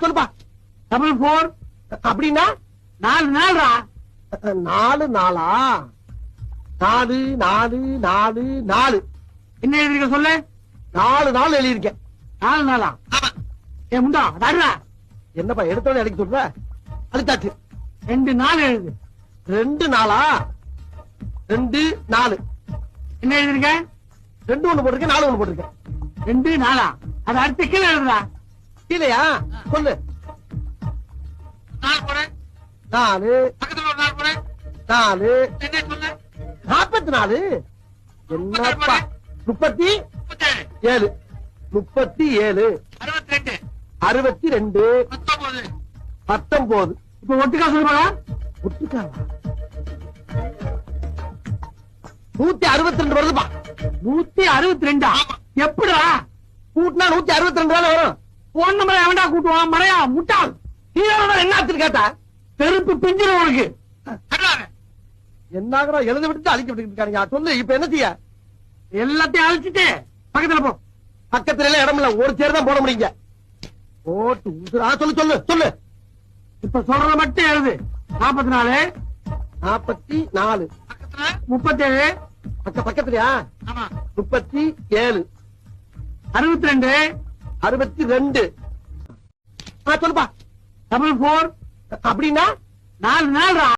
சொல்லுப்பா. 4 அப்படின்னா 4 நாள்ரா. 4 நாளா? 4 4 4 4 என்ன எழுதிருக்க சொல்லு. 4 நாள் எழுதியிருக்கேன். 4 நாளா? ஏ முண்டா அதாடுறா. என்னப்பா எடுத்தோட அடிக்க சொல்ற? அழுத்தாச்சு. 2 நாள் எழுது. 2 நாளா? 2 4 என்ன எழுதிருக்க? 2 ஒண்ணு போட்டிருக்கேன், 4 ஒண்ணு போட்டிருக்கேன். 2 நாளா? அது அடுத்த கீழே எழுதுறா. இல்லையா? சொல்லு. 4 போடு. 4 பக்கத்துல ஒரு 4 போடு. 4 என்ன சொல்லு? 44. என்னப்பா? 37 37 37 62 62 19 19. இப்ப ஒட்டுக்கா சொல்லுவாங்க. ஒட்டுக்காவா? 162 வருதுப்பா. 162. எப்படிடா கூட்டினா 162 தானே வரும். போன் நம்பர் எவன்டா கூட்டுவான்? மறையா முட்டாள். என்ன கேட்டா செருப்பு பிஞ்சிரும் உனக்கு. என்னாகிறோம் எழுத விட்டு அழிக்க விட்டு இருக்காங்க. சொல்லு இப்ப என்ன செய்ய? எல்லாத்தையும் அழிச்சிட்டு பக்கத்துல போ. பக்கத்துல எல்லாம் இடம் இல்ல, ஒரு சேர் தான் போட முடியுங்க. போட்டு சொல்லு சொல்லு சொல்லு. இப்ப சொல்றத மட்டும் எழுது. 44 44 37 பக்கத்துலயா? 37 62 62 சொல்லுப்பா. 4 அப்படின்னா 4 நாள்ரா.